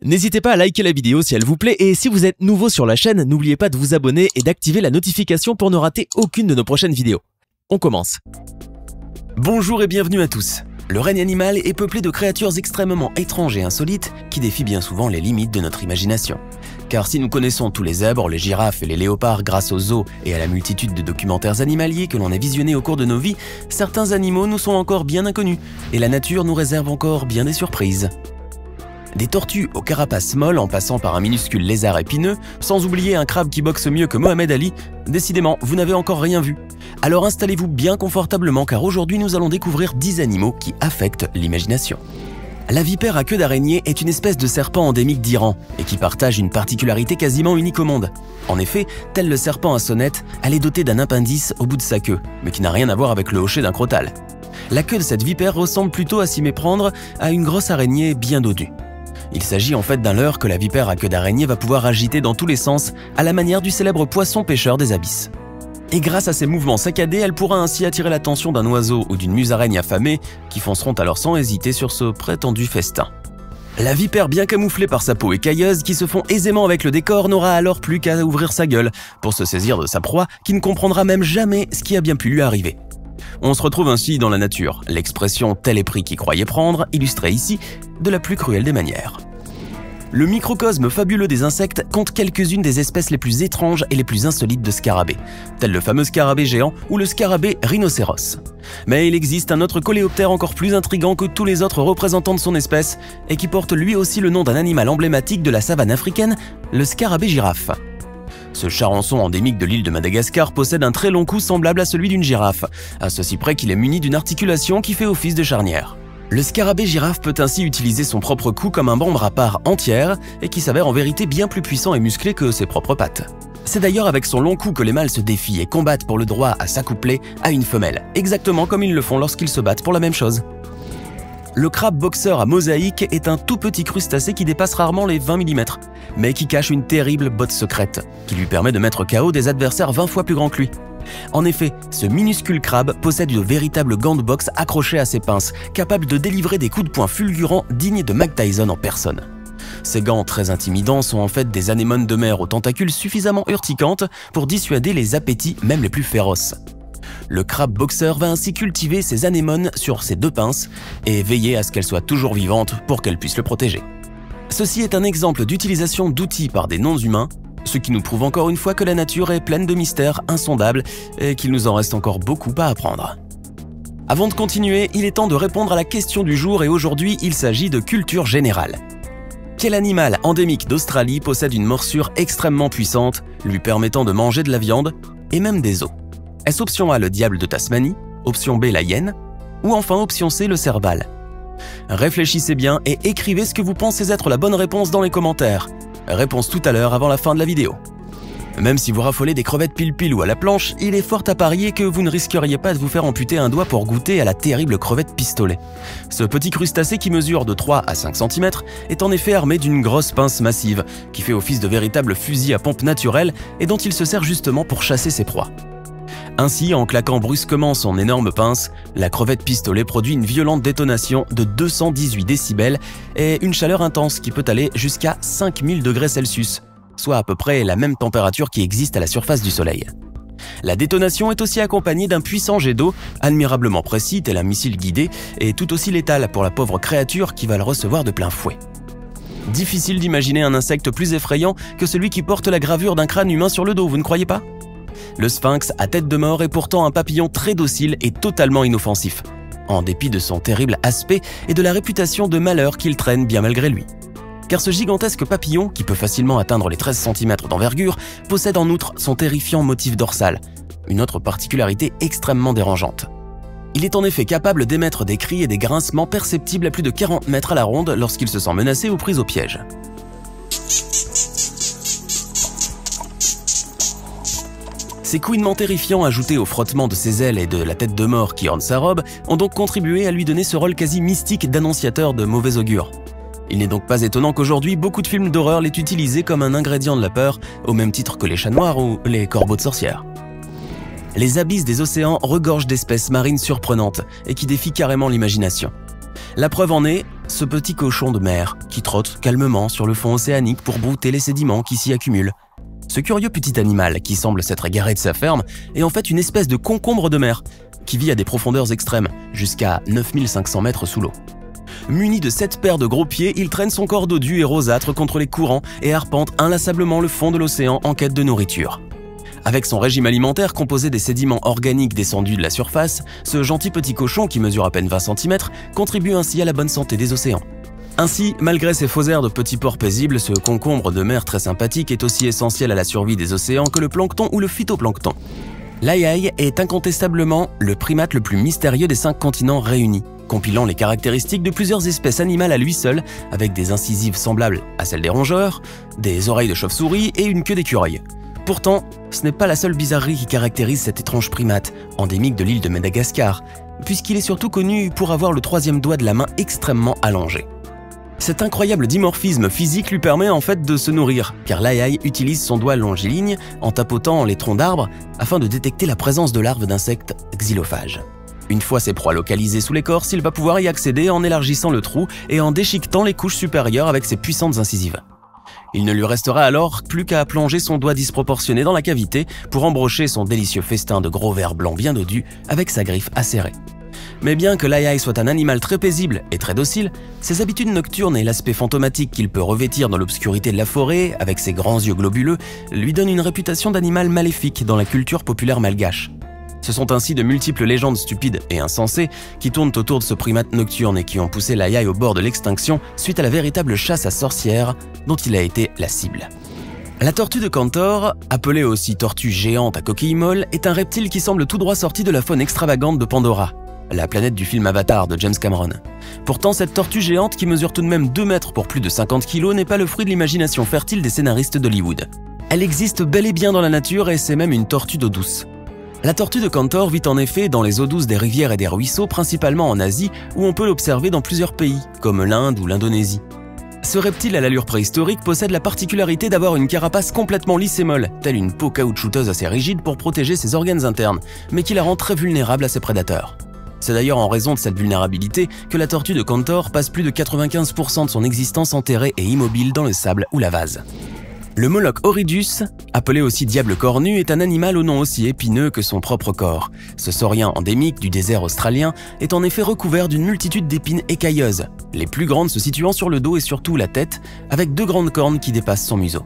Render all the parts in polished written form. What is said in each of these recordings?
N'hésitez pas à liker la vidéo si elle vous plaît et si vous êtes nouveau sur la chaîne, n'oubliez pas de vous abonner et d'activer la notification pour ne rater aucune de nos prochaines vidéos. On commence. Bonjour et bienvenue à tous. Le règne animal est peuplé de créatures extrêmement étranges et insolites qui défient bien souvent les limites de notre imagination. Car si nous connaissons tous les zèbres, les girafes et les léopards grâce aux zoos et à la multitude de documentaires animaliers que l'on a visionnés au cours de nos vies, certains animaux nous sont encore bien inconnus et la nature nous réserve encore bien des surprises. Des tortues aux carapaces molles en passant par un minuscule lézard épineux, sans oublier un crabe qui boxe mieux que Mohamed Ali, décidément, vous n'avez encore rien vu. Alors installez-vous bien confortablement car aujourd'hui nous allons découvrir 10 animaux qui affectent l'imagination. La vipère à queue d'araignée est une espèce de serpent endémique d'Iran et qui partage une particularité quasiment unique au monde. En effet, tel le serpent à sonnette, elle est dotée d'un appendice au bout de sa queue, mais qui n'a rien à voir avec le hocher d'un crotale. La queue de cette vipère ressemble plutôt à s'y méprendre à une grosse araignée bien dodue. Il s'agit en fait d'un leurre que la vipère à queue d'araignée va pouvoir agiter dans tous les sens, à la manière du célèbre poisson pêcheur des abysses. Et grâce à ses mouvements saccadés, elle pourra ainsi attirer l'attention d'un oiseau ou d'une musaraigne affamée qui fonceront alors sans hésiter sur ce prétendu festin. La vipère bien camouflée par sa peau écailleuse qui se fond aisément avec le décor n'aura alors plus qu'à ouvrir sa gueule pour se saisir de sa proie qui ne comprendra même jamais ce qui a bien pu lui arriver. On se retrouve ainsi dans la nature, l'expression « tel est pris qui croyait prendre » illustrée ici de la plus cruelle des manières. Le microcosme fabuleux des insectes compte quelques-unes des espèces les plus étranges et les plus insolites de scarabées, tel le fameux scarabée géant ou le scarabée rhinocéros. Mais il existe un autre coléoptère encore plus intrigant que tous les autres représentants de son espèce et qui porte lui aussi le nom d'un animal emblématique de la savane africaine, le scarabée girafe. Ce charançon endémique de l'île de Madagascar possède un très long cou semblable à celui d'une girafe, à ceci près qu'il est muni d'une articulation qui fait office de charnière. Le scarabée girafe peut ainsi utiliser son propre cou comme un membre à part entière et qui s'avère en vérité bien plus puissant et musclé que ses propres pattes. C'est d'ailleurs avec son long cou que les mâles se défient et combattent pour le droit à s'accoupler à une femelle, exactement comme ils le font lorsqu'ils se battent pour la même chose. Le crabe boxeur à mosaïque est un tout petit crustacé qui dépasse rarement les 20 mm, mais qui cache une terrible botte secrète, qui lui permet de mettre KO des adversaires 20 fois plus grands que lui. En effet, ce minuscule crabe possède de véritables gants de boxe accrochés à ses pinces, capables de délivrer des coups de poing fulgurants dignes de Mike Tyson en personne. Ces gants très intimidants sont en fait des anémones de mer aux tentacules suffisamment urticantes pour dissuader les appétits même les plus féroces. Le crabe boxeur va ainsi cultiver ses anémones sur ses deux pinces et veiller à ce qu'elles soient toujours vivantes pour qu'elles puissent le protéger. Ceci est un exemple d'utilisation d'outils par des non-humains, ce qui nous prouve encore une fois que la nature est pleine de mystères insondables et qu'il nous en reste encore beaucoup à apprendre. Avant de continuer, il est temps de répondre à la question du jour et aujourd'hui il s'agit de culture générale. Quel animal endémique d'Australie possède une morsure extrêmement puissante, lui permettant de manger de la viande et même des os? Est-ce option A le diable de Tasmanie, option B la hyène, ou enfin option C le serval? Réfléchissez bien et écrivez ce que vous pensez être la bonne réponse dans les commentaires. Réponse tout à l'heure avant la fin de la vidéo. Même si vous raffolez des crevettes pile-pile ou à la planche, il est fort à parier que vous ne risqueriez pas de vous faire amputer un doigt pour goûter à la terrible crevette pistolet. Ce petit crustacé qui mesure de 3 à 5 cm est en effet armé d'une grosse pince massive qui fait office de véritable fusil à pompe naturel et dont il se sert justement pour chasser ses proies. Ainsi, en claquant brusquement son énorme pince, la crevette pistolet produit une violente détonation de 218 décibels et une chaleur intense qui peut aller jusqu'à 5000 degrés Celsius, soit à peu près la même température qui existe à la surface du Soleil. La détonation est aussi accompagnée d'un puissant jet d'eau, admirablement précis tel un missile guidé, et tout aussi létal pour la pauvre créature qui va le recevoir de plein fouet. Difficile d'imaginer un insecte plus effrayant que celui qui porte la gravure d'un crâne humain sur le dos, vous ne croyez pas ? Le sphinx à tête de mort est pourtant un papillon très docile et totalement inoffensif, en dépit de son terrible aspect et de la réputation de malheur qu'il traîne bien malgré lui. Car ce gigantesque papillon, qui peut facilement atteindre les 13 cm d'envergure, possède en outre son terrifiant motif dorsal, une autre particularité extrêmement dérangeante. Il est en effet capable d'émettre des cris et des grincements perceptibles à plus de 40 mètres à la ronde lorsqu'il se sent menacé ou pris au piège. Ces couinements terrifiants ajoutés au frottement de ses ailes et de la tête de mort qui orne sa robe ont donc contribué à lui donner ce rôle quasi mystique d'annonciateur de mauvais augure. Il n'est donc pas étonnant qu'aujourd'hui beaucoup de films d'horreur l'aient utilisé comme un ingrédient de la peur, au même titre que les chats noirs ou les corbeaux de sorcières. Les abysses des océans regorgent d'espèces marines surprenantes et qui défient carrément l'imagination. La preuve en est ce petit cochon de mer qui trotte calmement sur le fond océanique pour brouter les sédiments qui s'y accumulent. Ce curieux petit animal, qui semble s'être égaré de sa ferme, est en fait une espèce de concombre de mer qui vit à des profondeurs extrêmes, jusqu'à 9500 mètres sous l'eau. Muni de 7 paires de gros pieds, il traîne son corps dodu et rosâtre contre les courants et arpente inlassablement le fond de l'océan en quête de nourriture. Avec son régime alimentaire composé des sédiments organiques descendus de la surface, ce gentil petit cochon qui mesure à peine 20 cm contribue ainsi à la bonne santé des océans. Ainsi, malgré ses faux airs de petit porc paisible, ce concombre de mer très sympathique est aussi essentiel à la survie des océans que le plancton ou le phytoplancton. L'aïaï est incontestablement le primate le plus mystérieux des 5 continents réunis, compilant les caractéristiques de plusieurs espèces animales à lui seul, avec des incisives semblables à celles des rongeurs, des oreilles de chauve-souris et une queue d'écureuil. Pourtant, ce n'est pas la seule bizarrerie qui caractérise cet étrange primate, endémique de l'île de Madagascar, puisqu'il est surtout connu pour avoir le 3e doigt de la main extrêmement allongé. Cet incroyable dimorphisme physique lui permet en fait de se nourrir, car l'aïaï utilise son doigt longiligne en tapotant les troncs d'arbres afin de détecter la présence de larves d'insectes xylophages. Une fois ses proies localisées sous l'écorce, il va pouvoir y accéder en élargissant le trou et en déchiquetant les couches supérieures avec ses puissantes incisives. Il ne lui restera alors plus qu'à plonger son doigt disproportionné dans la cavité pour embrocher son délicieux festin de gros vers blancs bien dodus avec sa griffe acérée. Mais bien que l'aïaï soit un animal très paisible et très docile, ses habitudes nocturnes et l'aspect fantomatique qu'il peut revêtir dans l'obscurité de la forêt, avec ses grands yeux globuleux, lui donnent une réputation d'animal maléfique dans la culture populaire malgache. Ce sont ainsi de multiples légendes stupides et insensées qui tournent autour de ce primate nocturne et qui ont poussé l'aïaï au bord de l'extinction suite à la véritable chasse à sorcières dont il a été la cible. La tortue de Cantor, appelée aussi tortue géante à coquille molle, est un reptile qui semble tout droit sorti de la faune extravagante de Pandora, la planète du film Avatar de James Cameron. Pourtant, cette tortue géante, qui mesure tout de même 2 mètres pour plus de 50 kg, n'est pas le fruit de l'imagination fertile des scénaristes d'Hollywood. Elle existe bel et bien dans la nature et c'est même une tortue d'eau douce. La tortue de Cantor vit en effet dans les eaux douces des rivières et des ruisseaux, principalement en Asie, où on peut l'observer dans plusieurs pays, comme l'Inde ou l'Indonésie. Ce reptile à l'allure préhistorique possède la particularité d'avoir une carapace complètement lisse et molle, telle une peau caoutchouteuse assez rigide pour protéger ses organes internes, mais qui la rend très vulnérable à ses prédateurs. C'est d'ailleurs en raison de cette vulnérabilité que la tortue de Cantor passe plus de 95% de son existence enterrée et immobile dans le sable ou la vase. Le Moloch horridus, appelé aussi diable cornu, est un animal au nom aussi épineux que son propre corps. Ce saurien endémique du désert australien est en effet recouvert d'une multitude d'épines écailleuses, les plus grandes se situant sur le dos et surtout la tête, avec 2 grandes cornes qui dépassent son museau.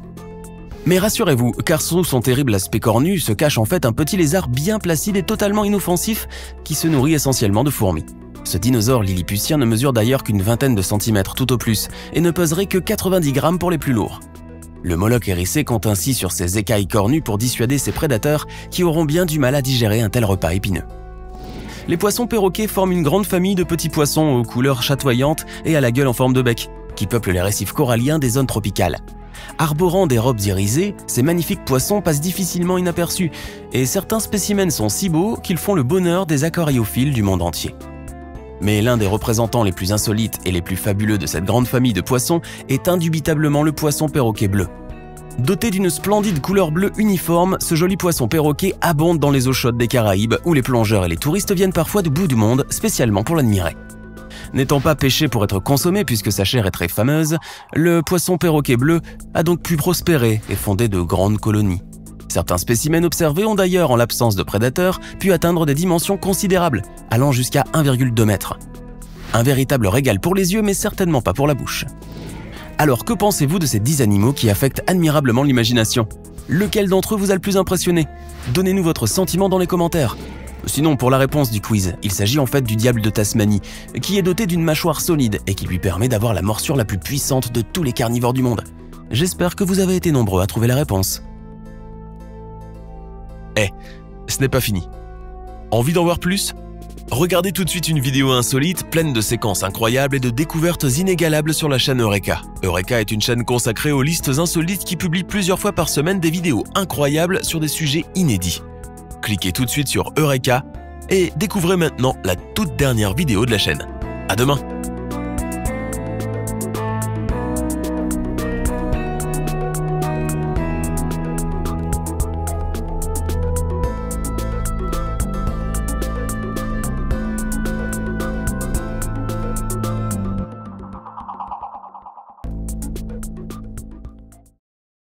Mais rassurez-vous, car sous son terrible aspect cornu se cache en fait un petit lézard bien placide et totalement inoffensif qui se nourrit essentiellement de fourmis. Ce dinosaure lilliputien ne mesure d'ailleurs qu'une vingtaine de centimètres tout au plus et ne peserait que 90 grammes pour les plus lourds. Le Moloch hérissé compte ainsi sur ses écailles cornues pour dissuader ses prédateurs qui auront bien du mal à digérer un tel repas épineux. Les poissons perroquets forment une grande famille de petits poissons aux couleurs chatoyantes et à la gueule en forme de bec, qui peuplent les récifs coralliens des zones tropicales. Arborant des robes irisées, ces magnifiques poissons passent difficilement inaperçus, et certains spécimens sont si beaux qu'ils font le bonheur des aquariophiles du monde entier. Mais l'un des représentants les plus insolites et les plus fabuleux de cette grande famille de poissons est indubitablement le poisson perroquet bleu. Doté d'une splendide couleur bleue uniforme, ce joli poisson perroquet abonde dans les eaux chaudes des Caraïbes où les plongeurs et les touristes viennent parfois du bout du monde spécialement pour l'admirer. N'étant pas pêché pour être consommé puisque sa chair est très fameuse, le poisson perroquet bleu a donc pu prospérer et fonder de grandes colonies. Certains spécimens observés ont d'ailleurs, en l'absence de prédateurs, pu atteindre des dimensions considérables, allant jusqu'à 1,2 mètres. Un véritable régal pour les yeux, mais certainement pas pour la bouche. Alors que pensez-vous de ces 10 animaux qui affectent admirablement l'imagination? Lequel d'entre eux vous a le plus impressionné? Donnez-nous votre sentiment dans les commentaires. Sinon, pour la réponse du quiz, il s'agit en fait du diable de Tasmanie, qui est doté d'une mâchoire solide et qui lui permet d'avoir la morsure la plus puissante de tous les carnivores du monde. J'espère que vous avez été nombreux à trouver la réponse. Ce n'est pas fini. Envie d'en voir plus? Regardez tout de suite une vidéo insolite, pleine de séquences incroyables et de découvertes inégalables sur la chaîne Eureka. Eureka est une chaîne consacrée aux listes insolites qui publie plusieurs fois par semaine des vidéos incroyables sur des sujets inédits. Cliquez tout de suite sur Eureka et découvrez maintenant la toute dernière vidéo de la chaîne. À demain!